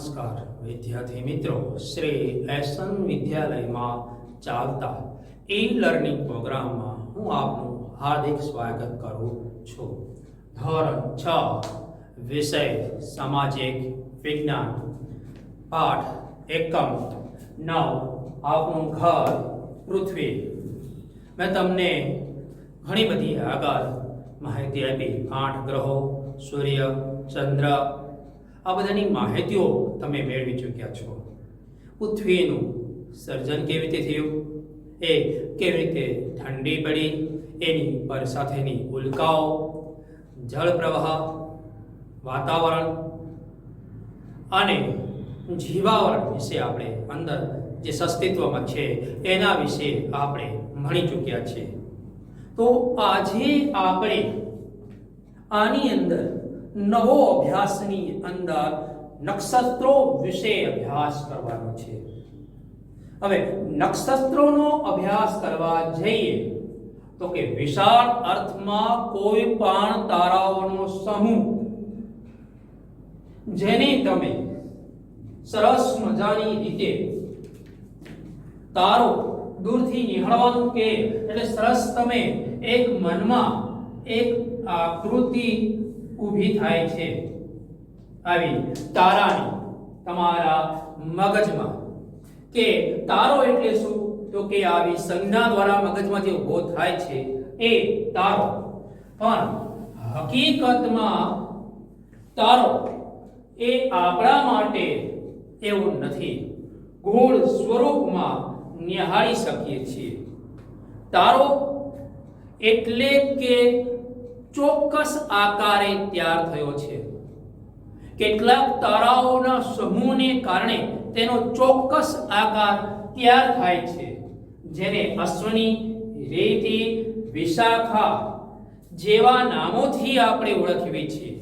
નમસ્કાર વિદ્યાર્થી મિત્રો, શ્રી એસન વિદ્યાલયમાં ચાલતા લર્નિંગ પ્રોગ્રામમાં હું આપનું હાર્દિક સ્વાગત કરું છું. ધોરણ 6 વિષય સામાજિક વિજ્ઞાન, પાઠ એકમ 9 આપનું ઘર પૃથ્વી. મેં તમને ઘણી બધી આગળ માહિતી આપી. 8 ગ્રહો, સૂર્ય, ચંદ્ર, આ બધાની માહિતીઓ તમે મેળવી ચૂક્યા છો. પૃથ્વીનું સર્જન કેવી રીતે થયું, એ કેવી રીતે ઠંડી પડી, એની પર સાથેની ઉલ્કાઓ, જળ પ્રવાહ, વાતાવરણ અને જીવાવરણ વિશે આપણે અંદર જે અસ્તિત્વમાં છે એના વિશે આપણે ભણી ચૂક્યા છીએ. તો આજે આપણે આની અંદર નવો અભ્યાસની અંદર નક્ષત્રો વિશે અભ્યાસ કરવાનો છે. હવે નક્ષત્રોનો અભ્યાસ કરવા જઈએ તો કે વિશાળ અર્થમાં કોઈ પણ તારાઓનો સમૂહ જેને તમે સરસ મજાની રીતે તારો દૂરથી નિહાળવાનું કે એટલે સરસ તમે એક મનમાં એક આકૃતિ ઊભી થાય છે આવી તારાની તમારા મગજમાં. કે તારો એટલે શું, તો કે આવી સંજ્ઞા દ્વારા મગજમાં જે ઉભો થાય છે એ તારો. પણ હકીકતમાં તારો એ આપણા માટે એવું નથી. ગોળ સ્વરૂપમાં નિહાળી શકીએ છીએ. તારો એટલે કે ચોક્કસ આકારે તૈયાર થયો છે. કેટલાક તારાઓના સમૂહને કારણે તેનો ચોક્કસ આકાર તૈયાર થાય છે, જેને અશ્વિની, રેવતી, વિશાખા જેવા નામોથી આપણે ઓળખીએ છીએ.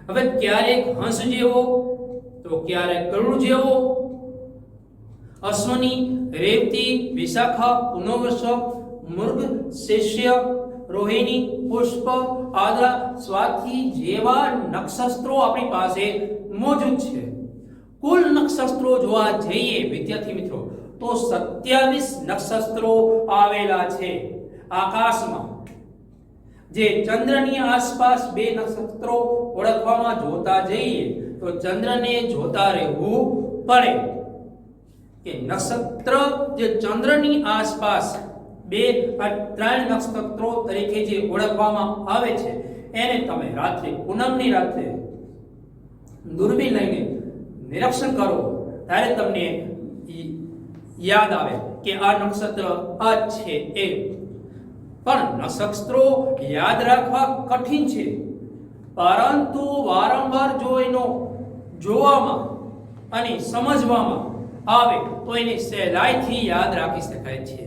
હવે ક્યારેક હંસ જેવો તો ક્યારેક ગરુડ જેવો. અશ્વિની, રેવતી, વિશાખા, પુનર્વસુ, મૃગ, શિષ્ય, રોહિણી, પુષ્પ, આદ્રા, સ્વાતિ જેવા નક્ષત્રો આપણી પાસે મોજૂદ છે. કુલ નક્ષત્રો જોવા જઈએ વિદ્યાર્થી મિત્રો તો 27 નક્ષત્રો આવેલા છે આકાશમાં. જે ચંદ્રની આસપાસ 2 નક્ષત્રો ઓળખવામાં જોતા જઈએ તો ચંદ્રને જોતા રહેવું પડે. કે નક્ષત્ર જે ચંદ્રની આસપાસ 2-3 નક્ષત્રો તરીકે જે ઓળખવામાં આવે છે એને તમે રાત્રે, પૂનમની રાત્રે દૂરબીન લઈને નિરીક્ષણ કરો ત્યારે તમને યાદ આવે કે આ નક્ષત્ર આ છે એ. પણ નક્ષત્રો યાદ રાખવા કઠિન છે, પરંતુ વારંવાર જો એનો જોવામાં અને સમજવામાં આવે તો એને સહેલાઈથી યાદ રાખી શકાય છે.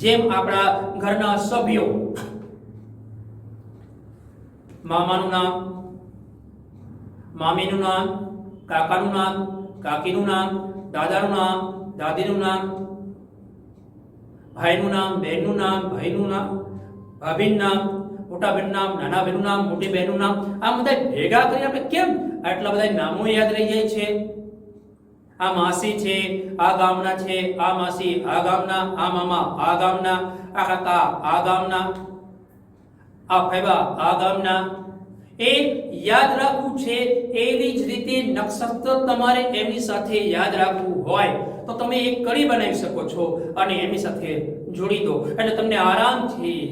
જેમ આપણા ઘરના સભ્યો, મામાનું નામ, મામીનું નામ, કાકાનું નામ, કાકીનું નામ, દાદાનું નામ, દાદીનું નામ, ભાઈનું નામ, બહેનનું નામ, ભાઈનું નામ, ભાભીનું નામ, મોટા બહેનનું નામ, નાના બહેનનું નામ, મોટી બહેનનું નામ, આ બધા ભેગા કરી આપણે કેમ આટલા બધા નામો યાદ રહી જાય છે? આ માસી છે, આ ગામના છે, આ માસી આ ગામના, આ મામા આ ગામના, આ કાકા આ ગામના, આ ફૈબા આ ગામના. એ યાદ રાખવું છે. એવી જ રીતે નક્ષત્ર તમારે એમની સાથે યાદ રાખવું હોય તો તમે એક કડી બનાવી શકો છો અને એમની સાથે જોડી દો એટલે તમને આરામથી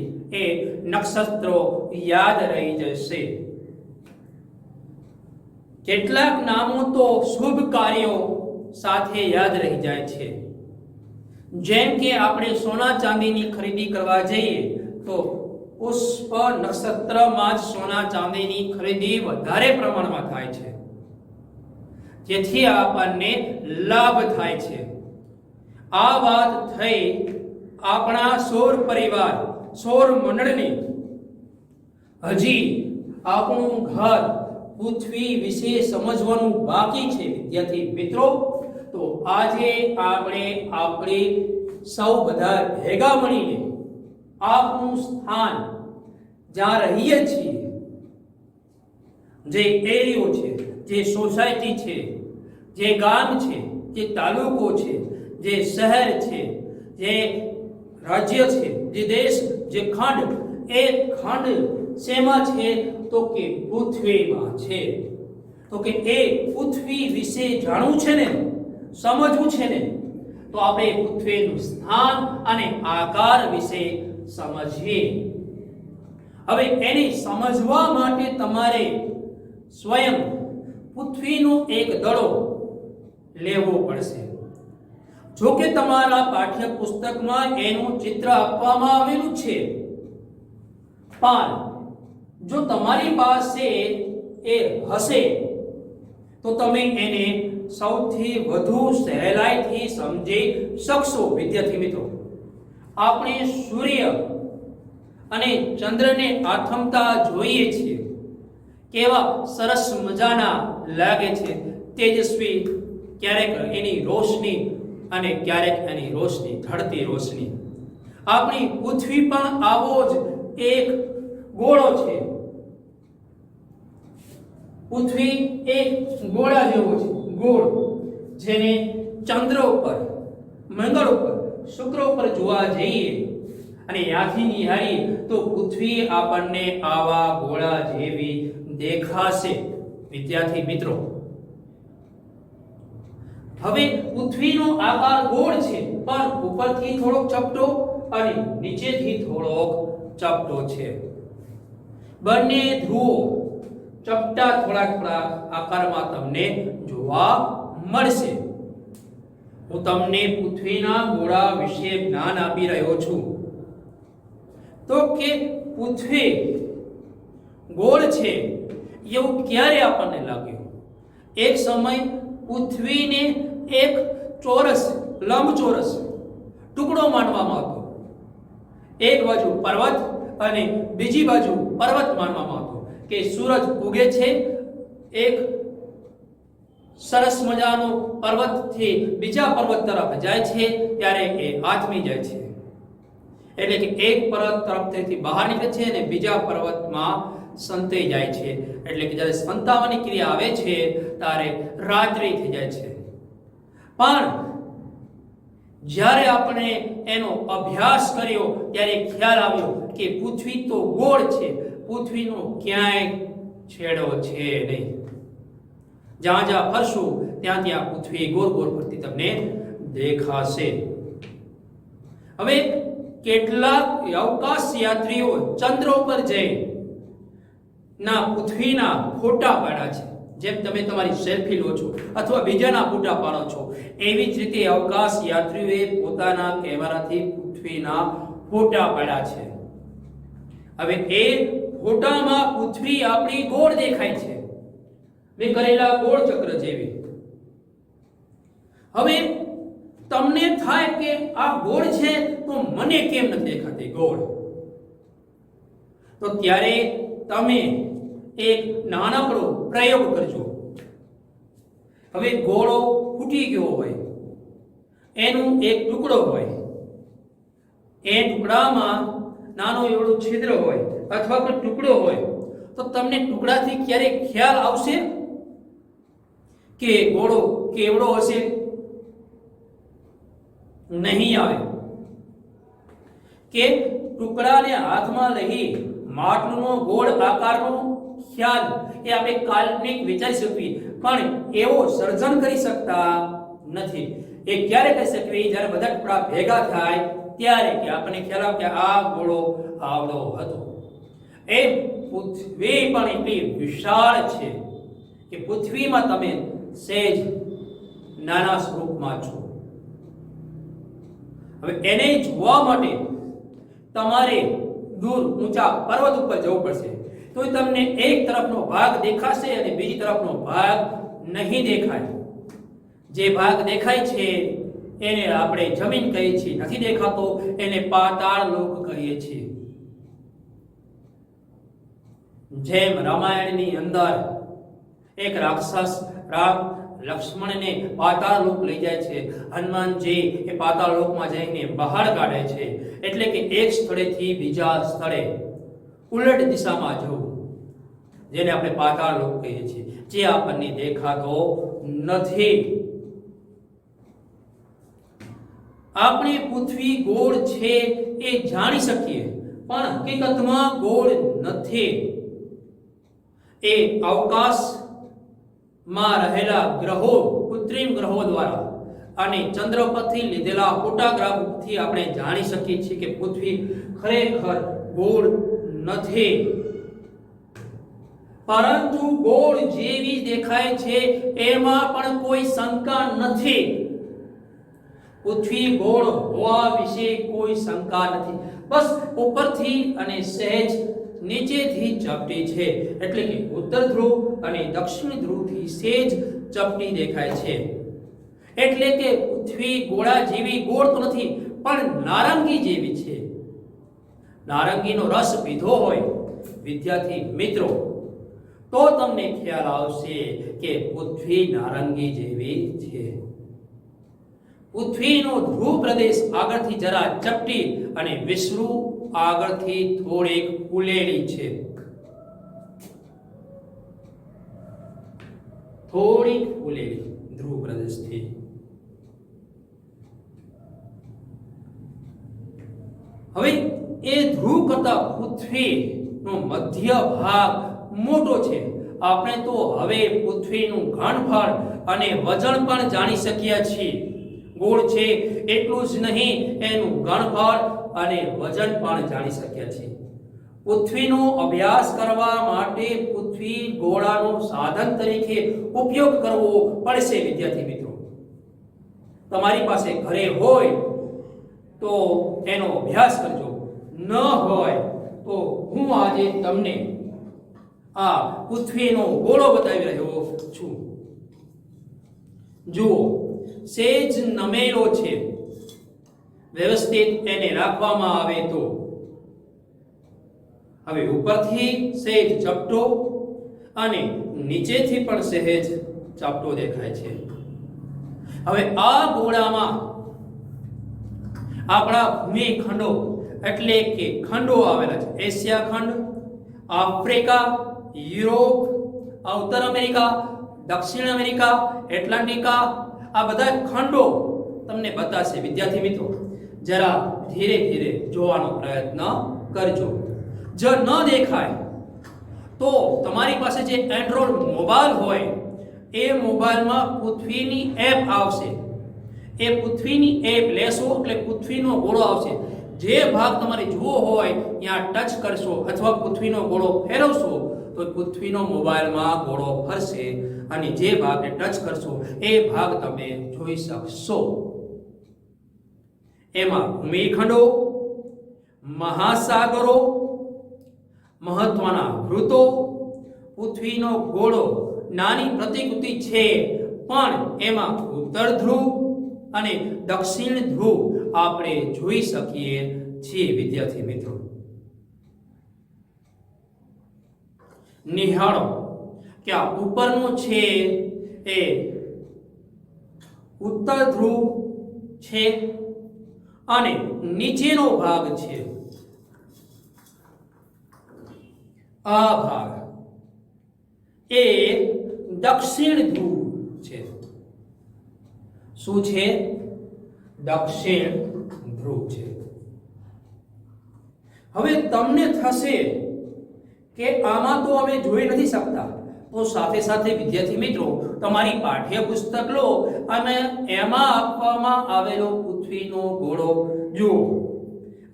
એ નક્ષત્રો યાદ રહી જશે. કેટલાક નામો તો શુભ કાર્યો સાથે યાદ રહી જાય છે. જેમ કે આપણે સોના ચાંદીની ખરીદી કરવા જઈએ તો પુષ્પ નક્ષત્રમાં જ સોના ચાંદીની ખરીદી વધારે પ્રમાણમાં થાય છે, જેથી આપણને લાભ થાય છે. આ વાત થઈ આપણા સૌર પરિવાર, સૌર મંડળની. હજી આપણું ઘર પૃથ્વી વિશે સમજવાનું બાકી છે વિદ્યાર્થી મિત્રો. તો આજે આપણે આપણી સૌ બધા ભેગા મળીને આપણું સ્થાન જ્યાં રહીએ છીએ, જે એરિયો છે, જે સોસાયટી છે, જે ગામ છે, જે તાલુકો છે, જે શહેર છે, જે રાજ્ય છે, જે દેશ, જે ખંડ, એ ખંડ શેમાં છે? તો કે પૃથ્વીમાં છે. તો કે એ પૃથ્વી વિશે જાણવું છે ને, સમજવું છે ને, તો આપણે પૃથ્વીનું સ્થાન અને આકાર વિશે સમજીએ. હવે એને સમજવા માટે તમારે સ્વયં પૃથ્વીનો એક દડો લેવો પડશે. જો કે તમારા પાઠ્યપુસ્તકમાં એનું ચિત્ર આપવામાં આવેલું છે, પણ જો તમારી પાસે એ હશે તો તમે એને સૌથી વધુ સહેલાઈથી સમજી શકશો. વિદ્યાર્થી મિત્રો, આપણે સૂર્ય અને ચંદ્રને આથમતા જોઈએ છીએ, કેવા સરસ મજાના લાગે છે, તેજસ્વી, ક્યારેક એની રોશની અને ક્યારેક એની રોશની ઢળતી રોશની. આપણી પૃથ્વી પણ આવો જ એક ગોળો છે. પૃથ્વી એક ગોળા જેવો છે, ગોળ, જેને ચંદ્ર ઉપર, મંગળ ઉપર, શુક્ર ઉપર જોવા જઈએ અને ત્યાંથી નિહાળીએ તો પૃથ્વી આપણને આવા ગોળા જેવી દેખાશે. વિદ્યાર્થી મિત્રો, હવે પૃથ્વીનો આકાર ગોળ છે, પણ ઉપરથી થોડોક ચપટો અને નીચેથી થોડોક ચપટો છે. બંને ધ્રુવો ચપટા થોડા આકારમાં તમને જોવા મળશે. હું તમને પૃથ્વીના ગોળા વિશે જ્ઞાન આપી રહ્યો છું. તો કે પૃથ્વી ગોળ છે એવું ક્યારે આપણને લાગ્યું? એક સમય પૃથ્વીને એક ચોરસ, લંબચોરસ ટુકડો માનવામાં આવતો. એક બાજુ પર્વત અને બીજી બાજુ પર્વત માનવામાં આવતો કે સૂરજ ઉગે છે, એક સરસ મજાનો પર્વતથી બીજા પર્વત તરફ જાય છે ત્યારે એ આથમી જાય છે. એટલે કે એક પર્વત તરફથી બહાર નીકળે છે અને બીજા પર્વતમાં સંતાઈ જાય છે. એટલે કે જ્યારે સંતાવાની ક્રિયા આવે છે ત્યારે રાત્રિ થઈ જાય છે. પણ જ્યારે આપણે એનો અભ્યાસ કર્યો ત્યારે ખ્યાલ આવ્યો કે પૃથ્વી તો ગોળ છે, પૃથ્વીનો ક્યાંય છેડો છે નહીં. જ્યાં જ્યાં ફરશું ત્યાં ત્યાં પૃથ્વી ગોળ ગોળ ફરતી તમને દેખાશે. હવે કેટલાક અવકાશ યાત્રીઓ ચંદ્ર ઉપર જઈ ના પૃથ્વીના ફોટા પાડ્યા છે. જેમ તમે તમારી સેલ્ફી લો છો અથવા બીજાના ફોટા પાડો છો, એવી જ રીતે અવકાશ યાત્રીઓએ પોતાના કેમેરાથી પૃથ્વીના ફોટા પાડ્યા છે. હવે એ ફોટામાં પૃથ્વી આપણી ગોળ દેખાય છે, મેં કરેલા ગોળ ચક્ર જેવી. હવે તમને થાય કે આ ગોળ છે તો મને કેમ નથી દેખાતી ગોળ? તો ત્યારે તમે એક નાનકડો પ્રયોગ કરજો. હવે ગોળો ફૂટી ગયો હોય, એનું એક ટુકડો હોય, એ ટુકડામાં નાનો એવડો છિદ્ર હોય અથવા કોઈ ટુકડો હોય, તો તમને ટુકડાથી ક્યારેક ખ્યાલ આવશે કે ગોળો કેવડો હશે? નહીં આવે. કે ટુકડાને હાથમાં લઈ માટલુંનો ગોળ આકારનો ખ્યાલ એ આપણે કાલ્પનિક વિચારી શકીએ, પણ એવો સર્જન કરી શકતા નથી. એ ક્યારે કરી શકીએ? જ્યારે બધા ટુકડા ભેગા થાય ત્યારે કે આપણને ખ્યાલ આવે કે આ ગોળો આવડો હતો. એ પૃથ્વી પણ એટલી વિશાળ છે કે પૃથ્વીમાં તમે સહેજ નાના સ્વરૂપમાં છો. હવે એને જોવા માટે તમારે દૂર ઊંચા પર્વત ઉપર જવું પડશે, તો તમને એક તરફનો ભાગ દેખાશે અને બીજી તરફનો ભાગ નહીં દેખાય. જે ભાગ દેખાય છે એને આપણે જમીન કહીએ છીએ, નથી દેખાતો એને પાતાળ લોક કહીએ છીએ. જેમ રામાયણની અંદર એક રાક્ષસ રામ લક્ષ્મણને પાતાળ લોક લઈ જાય છે, હનુમાનજી એ પાતાળ લોકમાં જઈને બહાર કાઢે છે. એટલે કે એક સ્થળેથી બીજા સ્થળે ઉલટ દિશામાં જવું, જેને આપણે પાતાળ લોક કહીએ છીએ, જે આપણને દેખાતો નથી. આપણે પૃથ્વી ગોળ છે એ જાણી શકીએ, પણ હકીકતમાં ગોળ નથી. એ અવકાશમાં રહેલા ગ્રહો, કૃત્રિમ ગ્રહો દ્વારા અને ચંદ્ર પરથી લીધેલા ફોટોગ્રાફથી આપણે જાણી શકીએ છીએ કે પૃથ્વી ખરેખર ગોળ નથી. પરંતુ ગોળ જેવી દેખાય છે એમાં પણ કોઈ શંકા નથી. પૃથ્વી ગોળ હોવા વિશે કોઈ શંકા નથી. બસ ઉપરથી અને સહેજ નીચેથી ચપટી છે, એટલે કે ઉત્તર ધ્રુવ અને દક્ષિણ ધ્રુવથી સહેજ ચપટી દેખાય છે. એટલે કે પૃથ્વી ગોળા જેવી ગોળ તો નથી, પણ નારંગી જેવી છે. નારંગીનો રસ પીધો હોય વિદ્યાર્થી મિત્રો તો તમને ખ્યાલ આવશે કે પૃથ્વી નારંગી જેવી છે. પૃથ્વીનો ધ્રુવ પ્રદેશ આગળથી જરા ચપટી અને વિષુવૃત્ત આગળથી થોડીક ફૂલેલી છે. થોડીક ફૂલેલી ધ્રુવ પ્રદેશથી. હવે એ ધ્રુવ કરતા પૃથ્વીનો મધ્ય ભાગ મોટો છે. આપણે તો હવે પૃથ્વીનું ઘનફળ અને વજન પણ જાણી શક્યા છીએ. ગોળ છે એટલું જ નહીં, એનું ઘનફળ અને વજન પણ જાણી શક્યા છીએ. પૃથ્વીનો અભ્યાસ કરવા માટે પૃથ્વી ગોળાનો સાધન તરીકે ઉપયોગ કરવો પડશે. વિદ્યાર્થી મિત્રો, તમારી પાસે ઘરે હોય તો એનો અભ્યાસ કરજો, ન હોય તો હું આજે તમને આ પૃથ્વીનો ગોળો બતાવી રહ્યો છું. જુઓ, સેજ નમેલો છે. વ્યવસ્થિત એને રાખવામાં આવે તો હવે ઉપરથી સહેજ ચપટો અને નીચેથી પણ સહેજ ચપટો દેખાય છે. હવે આ ગોળામાં આપણા ભૂમિખંડો એટલે કે ખંડો આવેલા છે. એશિયા ખંડ, આફ્રિકા, યુરોપ, ઉત્તર અમેરિકા, દક્ષિણ અમેરિકા, એટલાન્ટિકા, આ બધા ખંડો તમને બતાશે. વિદ્યાર્થી મિત્રો, જરા ધીરે ધીરે જોવાનો પ્રયત્ન કરજો. જો ન દેખાય તો તમારી પાસે જે એન્ડ્રોઇડ મોબાઈલ હોય એ મોબાઈલમાં પૃથ્વીની એપ આવશે. એ પૃથ્વીની એપ લેશો એટલે પૃથ્વીનો ગોળો આવશે. જે ભાગ તમારે જોવો હોય ત્યાં ટચ કરશો અથવા પૃથ્વીનો ગોળો ફેરવશો તો પૃથ્વીનો મોબાઈલમાં ગોળો ફરશે અને જે ભાગને ટચ કરશો એ ભાગ તમે જોઈ શકશો. એમાં ભૂમિખંડો, મહાસાગરો, મહત્વના વૃત્તો, પૃથ્વીનો ગોળો નાની પ્રતિકૃતિ છે, પણ એમાં ઉત્તર ધ્રુવ અને દક્ષિણ ધ્રુવ આપણે જોઈ શકીએ છીએ. વિદ્યાર્થી મિત્રો, નિહાળો કે આ ઉપરનું છે એ ઉત્તર ધ્રુવ છે અને નીચેનો ભાગ છે આ ભાગ એ દક્ષિણ ધ્રુવ છે. શું છે? દક્ષિણ ધ્રુવ છે. હવે તમને થશે કે આમાં તો અમે જોઈ નથી શકતા, તો સાથે સાથે વિદ્યાર્થી મિત્રો તમારી પાઠ્યપુસ્તક લો અને એમાં આપવામાં આવેલો પૃથ્વીનો ગોળો જુઓ.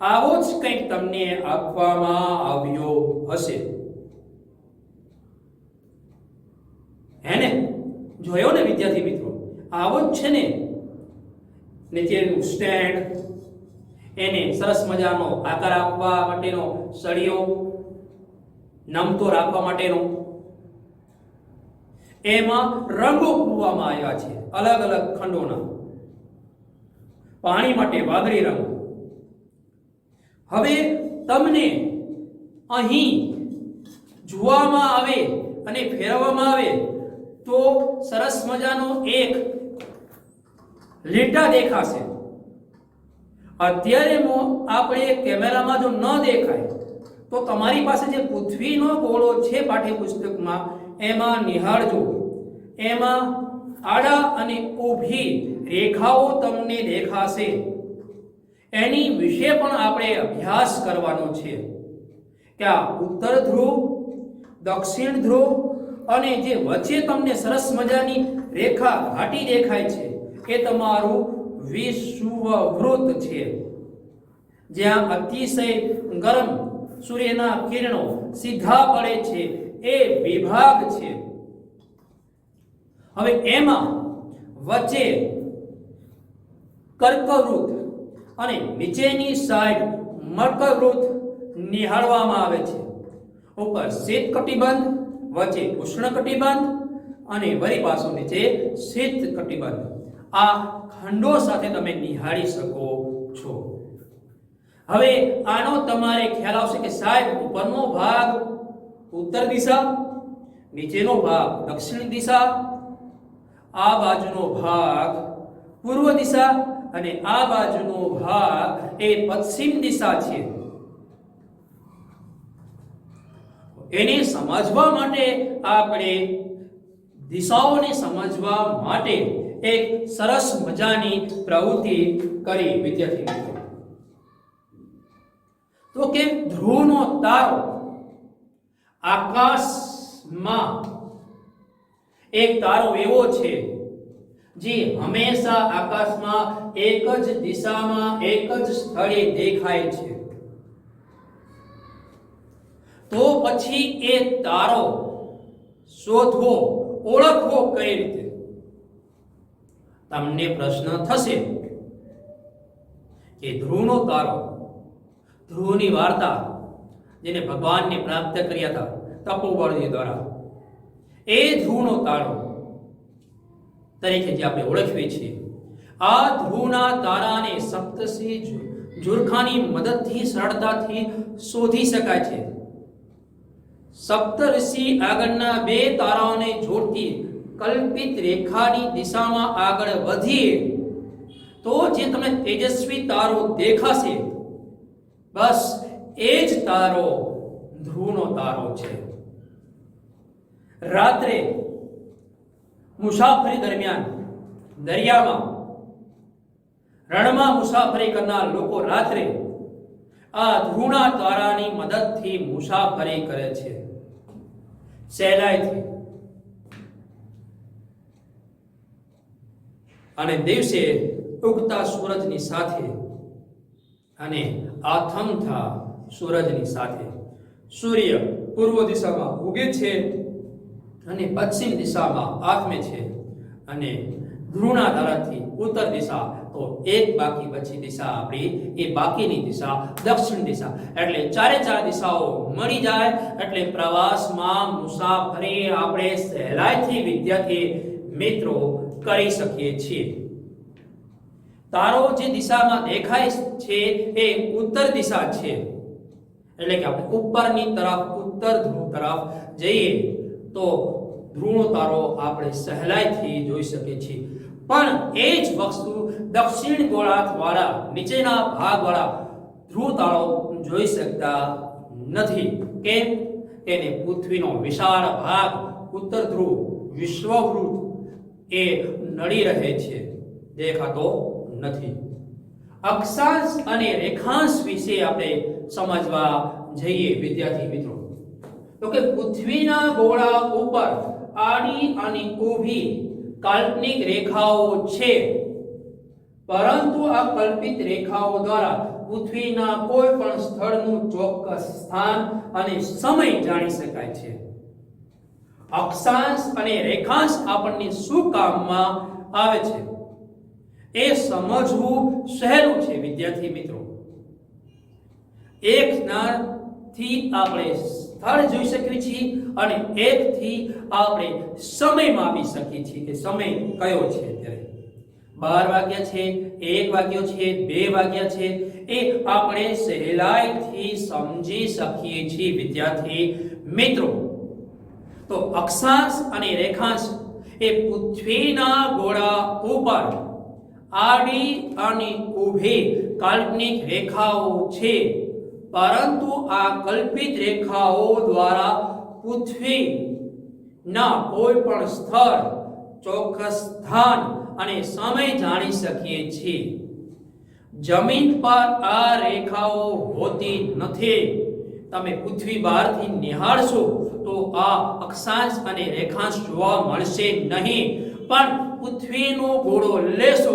આવો જ કંઈક તમને આપવામાં આવ્યો હશે. હેને? જોયો ને વિદ્યાર્થી મિત્રો? આવો જ છે ને. નીચેનું સ્ટેન્ડ, એને સરસ મજાનો આકાર આપવા માટેનો સળિયો, નમતો રાખવા માટેનો, એમાં રંગો પૂરવામાં આવ્યા છે અલગ અલગ ખંડોના. પાણી માટે વાદળી રંગ. હવે તમને અહીં જોવામાં આવે અને ફેરવવામાં આવે તો સરસ મજાનો એક લીટા દેખાશે. અત્યારે આપણે કેમેરામાં જો ન દેખાય તો તમારી પાસે જે પૃથ્વીનો ગોળો છે પાઠ્યપુસ્તકમાં એમાં નિહાળજો. એમાં આડા અને ઊભી રેખાઓ તમને દેખાશે, એની વિશે પણ આપણે અભ્યાસ કરવાનો છે કે આ ઉત્તર ધ્રુવ, દક્ષિણ ધ્રુવ અને જે વચ્ચે તમને સરસ મજાની રેખા ઘાટી દેખાય છે એ તમારું વિષુવવૃત્ત છે, જ્યાં અતિશય ગરમ સૂર્યના કિરણો સીધા પડે છે એ વિભાગ છે. હવે એમાં વચ્ચે કર્કવૃત્ત અને નીચેની સાઈડ મકરવૃત્ત નિહાળવામાં આવે છે. ઉપર શીત કટિબંધ, વચ્ચે ઉષ્ણ કટિબંધ અને વળી પાછું નીચે શીત કટિબંધ. આ ખંડો સાથે તમે નિહાળી શકો છો. હવે આનો તમારે ખ્યાલ આવશે કે સાહેબ ઉપરનો ભાગ ઉત્તર દિશા, નીચેનો ભાગ દક્ષિણ દિશા, આ બાજુનો ભાગ પૂર્વ દિશા અને આ બાજુનો ભાગ એ પશ્ચિમ દિશા છે. એને સમજવા માટે આપણે દિશાઓને સમજવા માટે એક સરસ મજાની પ્રવૃત્તિ કરી વિદ્યાર્થી મિત્રો. તો કે ધ્રુવનો તારો આકાશમાં એક તારો એવો છે જે હંમેશા આકાશમાં એક જ દિશામાં એક જ સ્થળે દેખાય છે. તો પછી એ તારો શોધવો, ઓળખવો કઈ રીતે? તમને પ્રશ્ન થશે કે ધ્રુવનો તારો, ધ્રુવની વાર્તા જેને ભગવાનને પ્રાપ્ત કર્યા હતા તપોબળજી દ્વારા, એ ધ્રુવનો તારો તરીકે જે આપણે ઓળખીએ છીએ. આ ધ્રુવના તારાને સપ્તર્ષિ ઝુરખાની મદદથી સરળતાથી શોધી શકાય છે. સપ્તર્ષિ આગળના બે તારાઓને જોડતી કલ્પિત રેખાની દિશામાં આગળ વધીએ તો જે તમને તેજસ્વી તારો દેખાશે, બસ એ જ તારો ધ્રુવનો તારો છે. રાત્રે મુસાફરી દરમિયાન દરિયામાં, રણમાં મુસાફરી કરનાર લોકો રાત્રે આ ધ્રુવના તારાની મદદથી મુસાફરી કરે છે સહેલાઈથી. અને દિવસે ઉગતા સૂરજની સાથે અને આથમતા સૂરજની સાથે સૂર્ય પૂર્વ દિશામાં ઉગે છે અને પશ્ચિમ દિશામાં આથમે છે, અને ધ્રુવના તારાથી ઉત્તર દિશા, તો એક બાકી બચી દિશા આપણી એ બાકીની દિશા દક્ષિણ દિશા. એટલે ચારે ચાર દિશાઓ મળી જાય એટલે પ્રવાસમાં મુસાફરી આપણે સહેલાઈથી વિદ્યાર્થી મિત્રો કરી શકીએ છીએ. તારો જે દિશામાં દેખાય છે એ ઉત્તર દિશા છે, એટલે કે આપણે ઉપરની તરફ ઉત્તર ધ્રુવ તરફ જઈએ તો ધ્રુવનો તારો આપણે સહેલાઈથી જોઈ શકીએ છીએ. પણ એ જ વસ્તુ દક્ષિણ ગોળાર્ધ વાળા નીચેના ભાગ વાળા ધ્રુવ તારો જોઈ શકતા નથી. કેમ? તેને પૃથ્વીનો વિશાળ ભાગ ઉત્તર ધ્રુવ વિષુવવૃત્ત એ નડી રહે છે, દેખાતો નથી. અક્ષાંશ અને રેખાંશ વિશે આપણે સમજવા જઈએ વિદ્યાર્થી મિત્રો, તો કે પૃથ્વીના ગોળા ઉપર આડી અને ઊભી કાલ્પનિક રેખાઓ છે, પરંતુ આ કલ્પિત રેખાઓ દ્વારા પૃથ્વીના કોઈ પણ સ્થળનું ચોક્કસ સ્થાન અને સમય જાણી શકાય છે. અક્ષાંશ અને રેખાંશ આપણને શું કામમાં આવે છે એ સમજવું સહેલું છે વિદ્યાર્થી મિત્રો. એક થી આપણે સ્થળ જોઈ શકીએ છીએ અને એક થી આપણે સમય માપી શકીએ છીએ કે સમય કયો છે. અત્યારે 12 વાગ્યા છે, 1 વાગ્યો છે, 2 વાગ્યા છે, એ આપણે સહેલાઈથી સમજી શકીએ છીએ વિદ્યાર્થી મિત્રો. તો અક્ષાંશ અને રેખાંશ એ પૃથ્વીના ગોળા ઉપર આડી અને ઊભી કાલ્પનિક રેખાઓ છે, પરંતુ આ કલ્પિત રેખાઓ દ્વારા પૃથ્વીના કોઈ પણ સ્થળ ચોક્કસ સ્થાન અને સમય જાણી શકીએ છીએ. જમીન પર આ રેખાઓ હોતી નથી. તમે પૃથ્વી બહારથી નિહાળશો તો આ અક્ષાંશ અને રેખાંશ જોવા મળશે નહીં. પણ પૃથ્વીનો ગોળો લેશો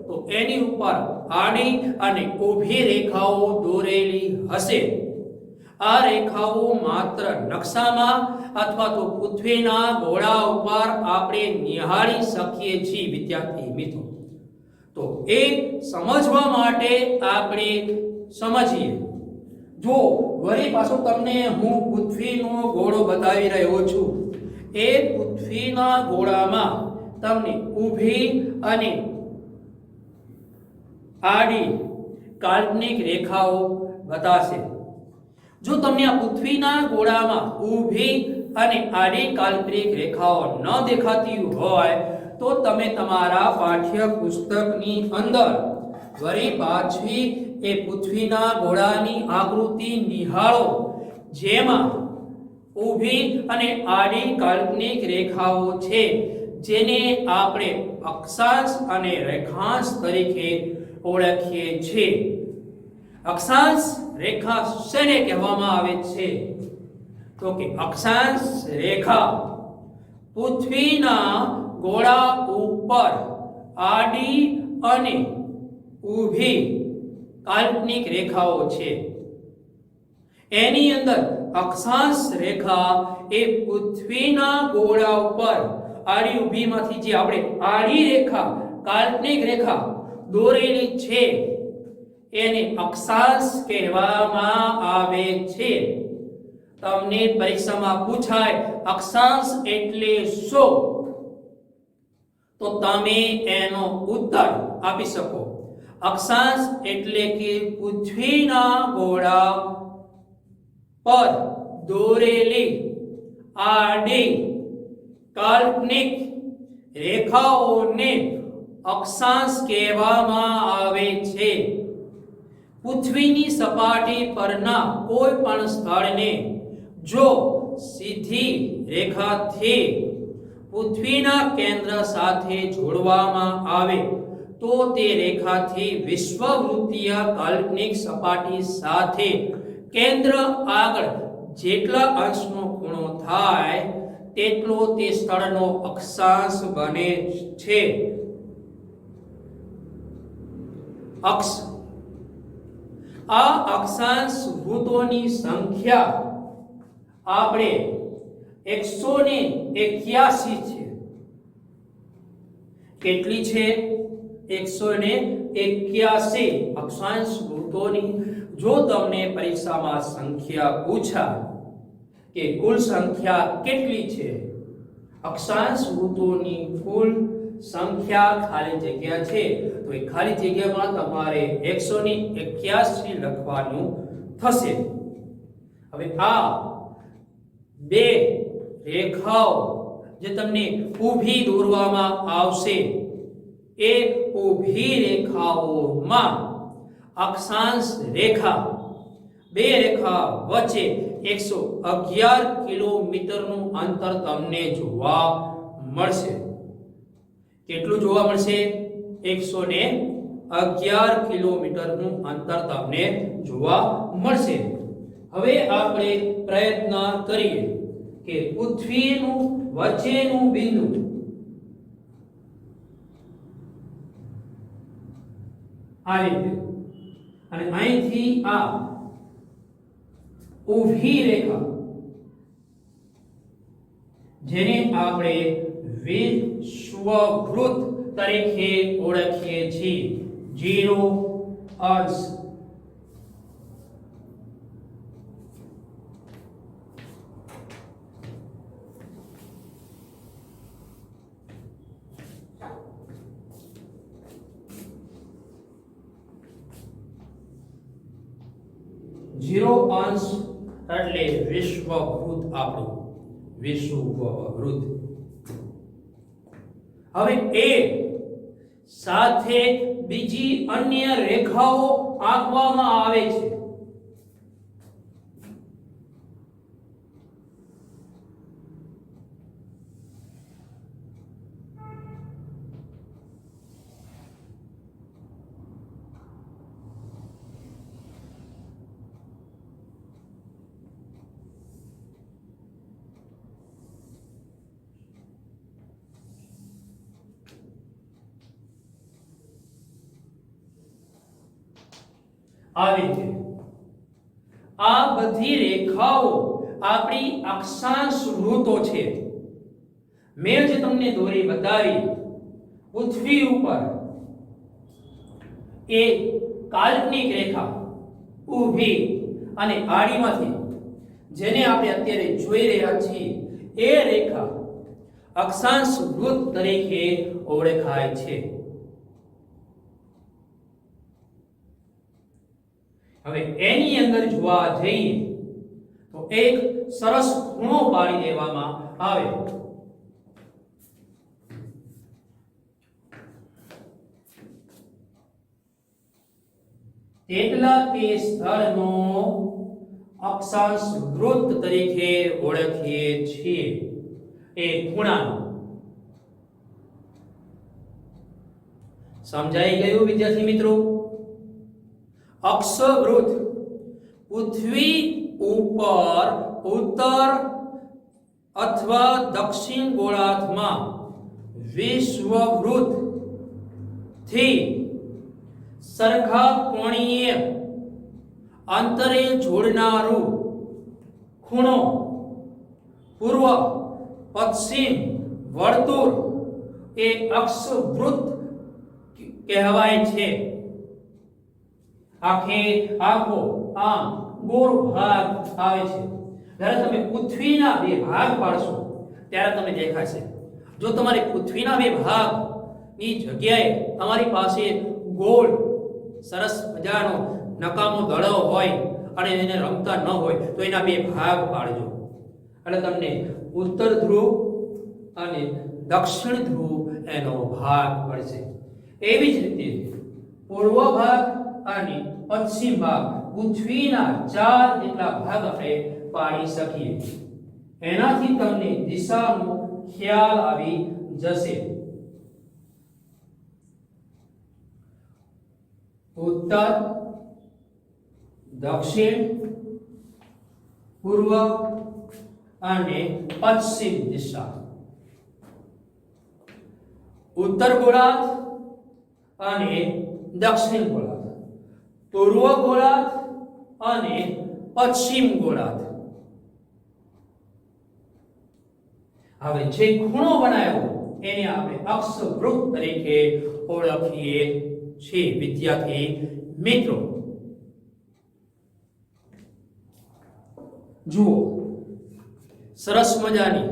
તો એની ઉપર આડી અને ઊભી રેખાઓ દોરેલી હશે. આ રેખાઓ માત્ર નકશામાં અથવા તો પૃથ્વીના ગોળા ઉપર આપણે નિહાળી શકીએ છીએ વિદ્યાર્થી મિત્રો. તો એ સમજવા માટે આપણે સમજીએ. જો વળી પાછું તમને હું પૃથ્વીનો ગોળો બતાવી રહ્યો છું. એ પૃથ્વીના ગોળામાં તમને ઊભી અને આડી કાલ્પનિક રેખાઓ બતાશે. જો તમને આ પૃથ્વીના ગોળામાં ઊભી અને આડી કાલ્પનિક રેખાઓ ન દેખાતી હોય તો તમે તમારા પાઠ્ય પુસ્તકની અંદર વળી પાછી એ પૃથ્વીના ગોળાની આકૃતિ નિહાળો, જેમાં ઊભી અને આડી કાલ્પનિક રેખાઓ છે, જેને આપણે અક્ષાંશ અને રેખાંશ તરીકે ઓળખીએ છીએ. અક્ષાંશ રેખા શેને કહેવામાં આવે છે? તો કે અક્ષાંશ રેખા પૃથ્વીના ગોળા ઉપર આડી અને ઊભી કાલ્પનિક રેખાઓ છે. એની અંદર અક્ષાંશ રેખા એ પૃથ્વીના ગોળા ઉપર આડી ઊભીમાંથી જે આપણે આડી રેખા કાલ્પનિક રેખા દોરેલી છે એને અક્ષાંશ કહેવામાં આવે છે. તમને પરીક્ષામાં પૂછાય અક્ષાંશ એટલે શું, તો તમે એનો ઉત્તર આપી શકો. અક્ષાંશ એટલે કે પૃથ્વીના ગોળા પર દોરેલી આડી કાલ્પનિક રેખાઓને અક્ષાંશ કહેવામાં આવે છે. પૃથ્વીની સપાટી પરના કોઈ પણ સ્થળને જો સીધી રેખાથી પૃથ્વીના કેન્દ્ર સાથે જોડવામાં આવે તો તે રેખાથી વિષુવવૃત્તીય કાલ્પનિક સપાટી સાથે કેન્દ્ર આગળ જેટલા અંશનો ખૂણો થાય તેટલો તે સ્થળનો અક્ષાંશ બને છે. આ અક્ષાંશ વૃત્તોની સંખ્યા આપણે 181 છે. કેટલી છે? 181 અક્ષાંશ વૃત્તોની. જો તમને પરીક્ષામાં સંખ્યા પૂછાય કે કુલ સંખ્યા કેટલી છે, અક્ષાંશ વૃત્તોની કુલ સંખ્યા ખાલી જગ્યા છે, તો એ ખાલી જગ્યામાં તમારે 181 લખવાનું થશે. હવે આ બે રેખાઓ જે તમને ઊભી દોરવામાં આવશે, એ ઊભી રેખાઓમાં અક્ષાંશ રેખા બે રેખા વચ્ચે 111 કિલોમીટરનું અંતર તમને જોવા મળશે. કેટલું જોવા મળશે? 111 કિલોમીટરનું અંતર તમને જોવા મળશે. હવે આપણે પ્રયત્ન કરીએ કે પૃથ્વીનું વચ્ચેનું બિંદુ આ રીતે અને અહીંથી આ ઊભી રેખા જેને આપણે વિષુવવૃત્ત તરીકે ઓળખીએ છીએ, 0 અંશ એટલે વિષુવવૃત્ત. આપણું વિષુવવૃત્ત. હવે એ સાથે બીજી અન્ય રેખાઓ આંકવામાં આવે છે. આવી રીતે આ બધી રેખાઓ આપણી અક્ષાંશ વૃત્તો છે. મેં જે તમને દોરી બતાવી પૃથ્વી ઉપર એ કાલ્પનિક રેખા ઊભી અને આડીમાંથી જેને આપણે અત્યારે જોઈ રહ્યા છીએ એ રેખા અક્ષાંશ વૃત્ત તરીકે ઓળખાય છે. હવે એની અંદર જોવા જઈએ તો એક સરસ ખૂણો પાડી દેવામાં આવે. તેટલા તે સ્થળનો અક્ષાંશ વૃત્ત તરીકે ઓળખીએ છીએ. એ ખૂણાનો સમજાઈ ગયું વિદ્યાર્થી મિત્રો? અક્ષવૃત્ત પૃથ્વી ઉપર ઉત્તર અથવા દક્ષિણ ગોળાર્ધમાં વિષુવવૃત્ત થી સરખા કોણીય અંતરે જોડનારું ખૂણો પૂર્વ પશ્ચિમ વર્તુળ એ અક્ષવૃત્ત કહેવાય છે. આખો આમ ગોળ ભાગ આવે છે. જ્યારે તમે પૃથ્વીના બે ભાગ પાડશો ત્યારે તમને દેખાશે. જો તમારે પૃથ્વીના બે ભાગની જગ્યાએ તમારી પાસે ગોળ સરસ મજાનો નકામો દડો હોય અને એને રમતા ન હોય તો એના બે ભાગ પાડજો એટલે તમને ઉત્તર ધ્રુવ અને દક્ષિણ ધ્રુવ એનો ભાગ પડશે. એવી જ રીતે પૂર્વ ભાગ અને પશ્ચિમ ભાગ પૃથ્વીના 4 જેટલા ભાગ આપણે પાડી શકીએ. એનાથી તમને દિશાનો ખ્યાલ આવી જશે. ઉત્તર, દક્ષિણ, પૂર્વ અને પશ્ચિમ દિશા. ઉત્તર ગોળાર્ધ અને દક્ષિણ ગોળાર્ધ, પૂર્વ ગોળાર્ધ અને પશ્ચિમ ગોળાર્ધ. હવે જે ખૂણો બનાવ્યો એને આપણે અક્ષવૃત્ત તરીકે ઓળખીએ છીએ. વિદ્યાર્થી મિત્રો જુઓ, સરસ મજાની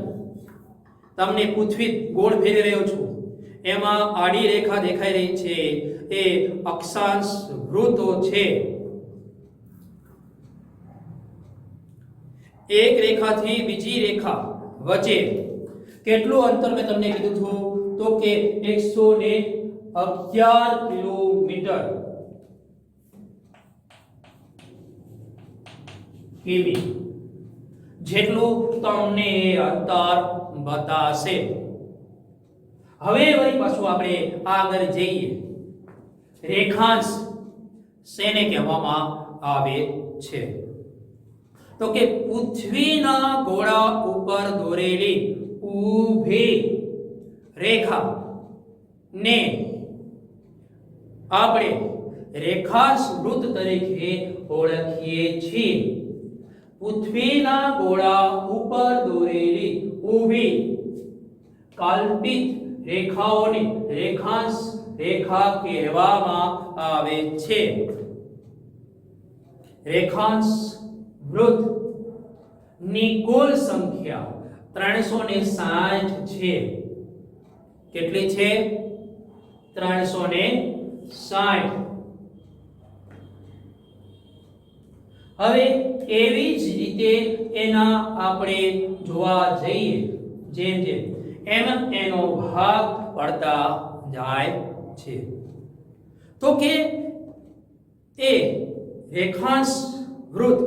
તમને પૃથ્વી ગોળ ફેરવી રહ્યો છું એમાં આડી રેખા દેખાઈ રહી છે એ અક્ષાંશ વૃત્તો છે. એક રેખાથી બીજી રેખા વચ્ચે કેટલું અંતર મેં તમને કીધું હતું તો કે 111 કિલોમીટર કિમી જેટલું તમને અંતર બતાશે. હવે વળી પાછું આપણે આગળ જઈએ. રેખાંશ શેને કહેવામાં આવે છે તો કે પૃથ્વીના ગોળા ઉપર દોરેલી ઊભી રેખા ને આપણે રેખાંશ વૃત્ત તરીકે ઓળખીએ છીએ. પૃથ્વીના ગોળા ઉપર દોરેલી ઊભી કલ્પિત રેખાઓને રેખાંશ રેખા કહેવામાં આવે છે. રેખાંશ વૃત્ત ની કુલ સંખ્યા 360 છે. કેટલી છે? 360. હવે એવી જ રીતે એના આપણે જોવા જઈએ જેમ જેમ એનો ભાગ પડતા જાય છે તો કે એ રેખાંશ વૃત્ત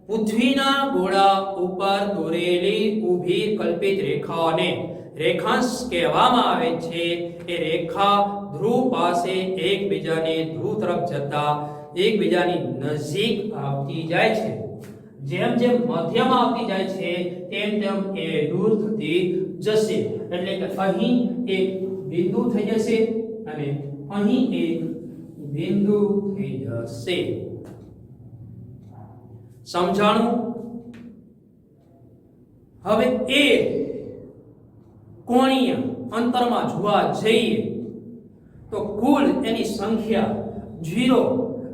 પૃથ્વીના ગોળા ઉપર દોરેલી ઊભી કલ્પિત રેખાઓને રેખાંશ કહેવામાં આવે છે. એ રેખા ધ્રુવ પાસે એકબીજાને ધ્રુવ તરફ જતા એકબીજાની નજીક આવતી જાય છે. જેમ જેમ મધ્યમાં આવતી જાય છે તેમ તેમ એ દૂર થતી જશે. એટલે કે અહીં એક બિંદુ થઈ જશે અને અહીં એક બિંદુ થઈ જશે. સમજાણું? હવે એ કોણીય અંતરમાં જોવા જઈએ તો કુલ એની સંખ્યા 0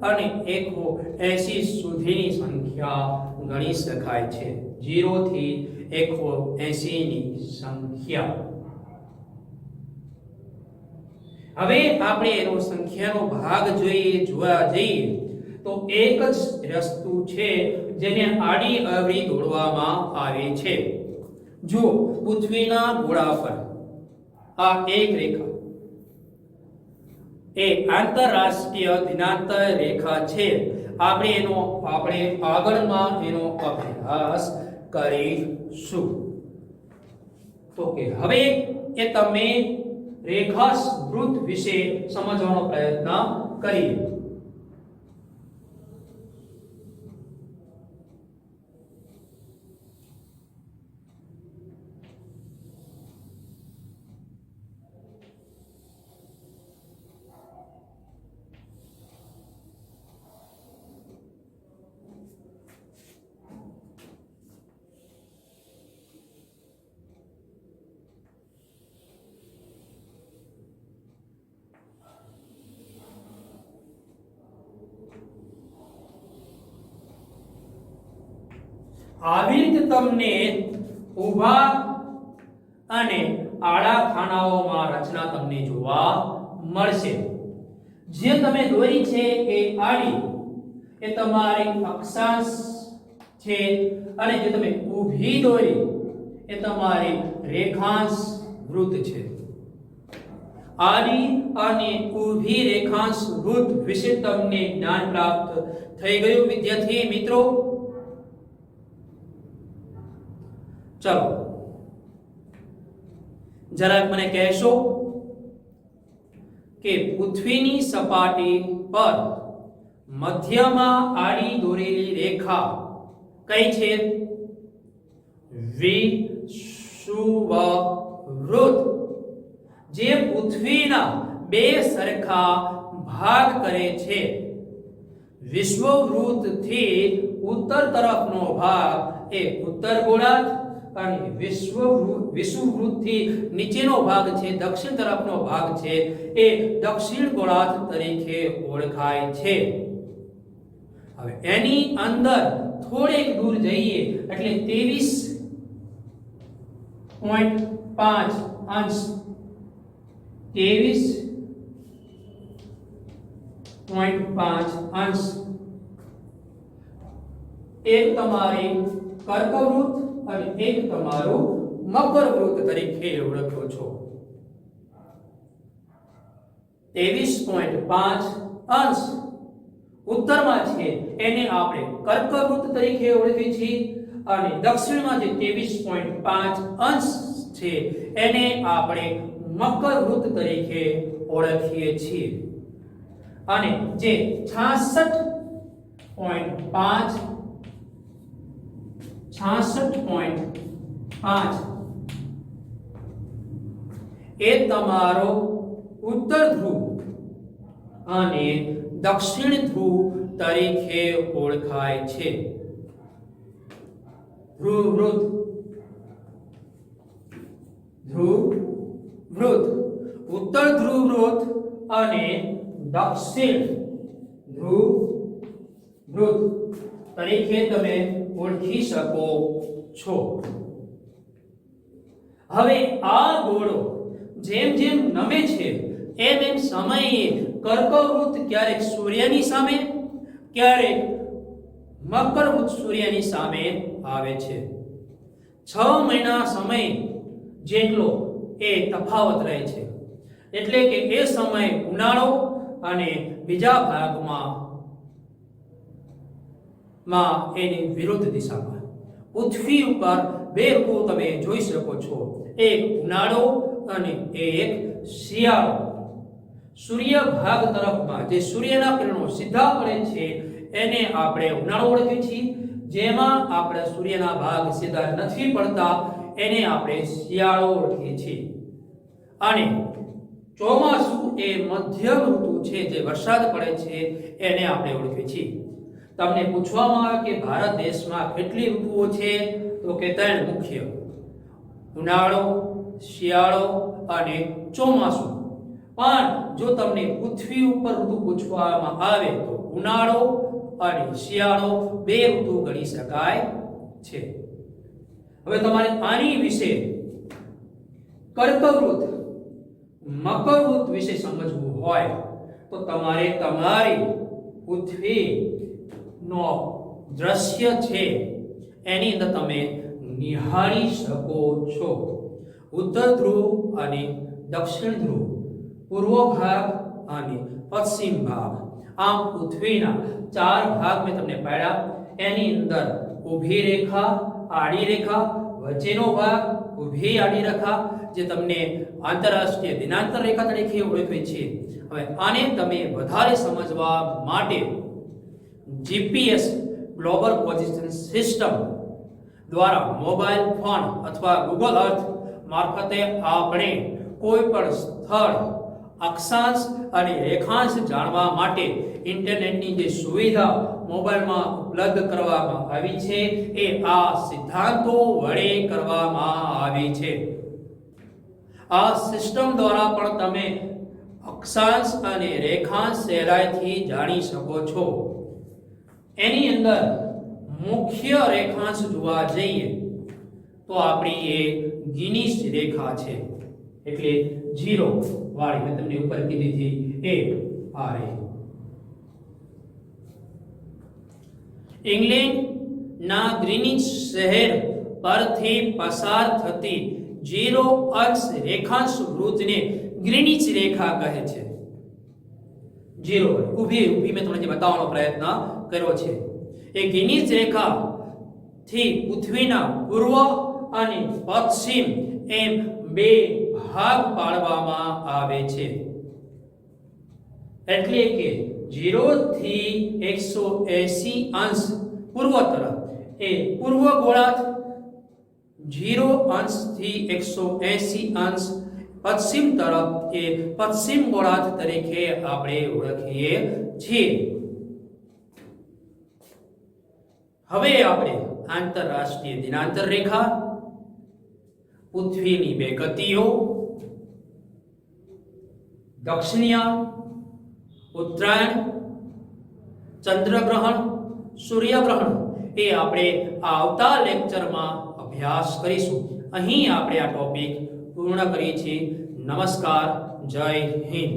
અને 180 સુધીની સંખ્યા ગણી શકાય છે. 0 થી 180 ની સંખ્યા. હવે આપણે એનો સંખ્યાનો ભાગ જોવા જઈએ તો એક જ વસ્તુ છે જેને આડી અવળી દોરવામાં આવે છે. જો પૃથ્વીના ગોળા પર આ એક રેખા એ આંતરરાષ્ટ્રીય દિનાંતર રેખા છે. આપણે આગળમાં એનો અભ્યાસ કરીશું. તો કે હવે એ તમે રેખા વૃત્ત વિશે સમજવાનો પ્રયત્ન કરીએ. આવી રીતે તમને ઊભા અને આડા ખાનાઓમાં રચના તમને જોવા મળશે. જે તમે દોરી છે એ આડી એ તમારી અક્ષાંશ છે અને જે તમે ઊભી દોરી એ તમારી રેખાંશ વૃત્ત છે. આડી અને ઊભી રેખાંશ વૃત્ત વિશે તમને જ્ઞાન પ્રાપ્ત થઈ ગયું વિદ્યાર્થી મિત્રો? ચલો જરાક મને કહેશો કે પૃથ્વીની સપાટી પર મધ્યમાં આડી દોરેલી રેખા કઈ છે? વિષુવવૃત્ત. જે પૃથ્વીના બે સરખા ભાગ કરે છે. વિષુવવૃત્ત થી ઉત્તર તરફનો ભાગ એ ઉત્તર ગોળાર્ધ અને વિષુવવૃત્ત થી નીચેનો ભાગ છે, દક્ષિણ તરફનો ભાગ છે, એ દક્ષિણ ગોળાર્ધ તરીકે ઓળખાય છે. હવે એની અંદર થોડેક દૂર જઈએ એટલે 23.5 અંશ 23.5 અંશ એક તમારી કર્કવૃત્ત અને એક તમારું મકરવૃત્ત તરીકે ઓળખો છો. 23.5 અંશ ઉત્તરમાં છે એને આપણે કર્કવૃત્ત તરીકે ઓળખીએ છીએ અને દક્ષિણમાં જે 23.5 અંશ છે એને આપણે મકરવૃત્ત તરીકે ઓળખીએ છીએ. અને જે 66.5 એ તમારો ઉત્તર ધ્રુવ અને દક્ષિણ ધ્રુવ તરીકે ઓળખાય છે. ધ્રુવવૃત્ત ઉત્તર ધ્રુવવૃત્ત અને દક્ષિણ ધ્રુવવૃત્ત તરીકે તમે ઓળખી શકો છો. હવે આ ગોળો જેમ જેમ નમે છે એમ સમયે કર્કવૃત્ત ક્યારેક સૂર્યની સામે, ક્યારેક મકરવૃત્ત સૂર્યની સામે આવે છે. 6 મહિના સમય જેટલો એ તફાવત રહે છે. એટલે કે એ સમય ઉનાળો અને બીજા ભાગમાં એની વિરુદ્ધ દિશામાં. પૃથ્વી ઉપર બે ઋતુ તમે જોઈ શકો છો, એક ઉનાળો અને એક શિયાળો. સૂર્ય ભાગ તરફમાં જે સૂર્યના કિરણો સીધા પડે છે એને આપણે ઉનાળો ઓળખીએ છીએ. જેમાં આપણે સૂર્યના ભાગ સીધા નથી પડતા એને આપણે શિયાળો ઓળખીએ છીએ. અને ચોમાસું એ મધ્યમ ઋતુ છે જે વરસાદ પડે છે એને આપણે ઓળખીએ છીએ. તમને પૂછવામાં આવે કે ભારત દેશમાં કેટલી ઋતુઓ છે, તો કે 3 મુખ્ય: ઉનાળો, શિયાળો અને ચોમાસું. પણ જો તમને પૃથ્વી ઉપર ઋતુ પૂછવામાં આવે તો ઉનાળો અને શિયાળો 2 ઋતુ ગણી શકાય છે. હવે તમારે આની વિશે કર્કવૃત, મકરવૃત વિશે સમજવું હોય તો તમારે તમારી પૃથ્વી નો દ્રશ્ય છે એની અંદર તમે નિહાળી શકો છો. ઉત્તર ધ્રુવ અને દક્ષિણ ધ્રુવ, પૂર્વ ભાગ અને પશ્ચિમ ભાગ, આમ પૃથ્વીના 4 ભાગ મેં તમને પાડ્યા. એની અંદર ઊભી રેખા, આડી રેખા, વચ્ચેનો ભાગ, ઊભી આડી રેખા, જે તમને આંતરરાષ્ટ્રીય દિનાંતર રેખા તરીકે ઓળખવી છે. હવે આને તમે વધારે સમજવા માટે જીપીએસ ગ્લોબલ પોઝિશન સિસ્ટમ દ્વારા મોબાઈલ ફોન અથવા ગૂગલ અર્થ મારફતે આપણે કોઈ પણ સ્થળ અક્ષાંશ અને રેખાંશ જાણવા માટે ઇન્ટરનેટની જે સુવિધા મોબાઈલમાં ઉપલબ્ધ કરવામાં આવી છે એ આ સિદ્ધાંતો વડે કરવામાં આવી છે. આ સિસ્ટમ દ્વારા પણ તમે અક્ષાંશ અને રેખાંશ સહેલાઈથી જાણી શકો છો. એની અંદર મુખ્ય રેખાંશ જોવા જઈએ તો આપણી એ ગિનીસ રેખા છે, એટલે 0 વાળી મેં તમને ઉપર કીધી હતી એ આ રહી. ઇંગ્લેન્ડના ગ્રીનિચ શહેર પરથી પસાર થતી 0 અંશ રેખાંશ વૃત્તને ગ્રીનિચ રેખા કહે છે. 0 ઊભી મેં તમને જે બતાવવાનો પ્રયત્ન કર્યો છે. એ ગ્રીનિચ રેખા થી પૃથ્વીના પૂર્વ અને પશ્ચિમ એમ 2 ભાગ પાડવામાં આવે છે. એટલે કે 0 થી 180 અંશ પૂર્વ તરફ એ પૂર્વ ગોળાર્ધ, 0 અંશ થી 180 અંશ પશ્ચિમ તરફ એ પશ્ચિમ ગોળાર્ધ તરીકે આપણે ઓળખીએ છીએ. હવે આપણે આંતરરાષ્ટ્રીય દિનાંતર રેખા, પૃથ્વીની 2 ગતિઓ, દક્ષિણાયન, ઉત્તરાયણ, ચંદ્રગ્રહણ, સૂર્યગ્રહણ એ આપણે આવતા લેક્ચરમાં અભ્યાસ કરીશું. અહીં આપણે આ ટોપિક પૂર્ણ કરીએ છીએ. નમસ્કાર, જય હિન્દ.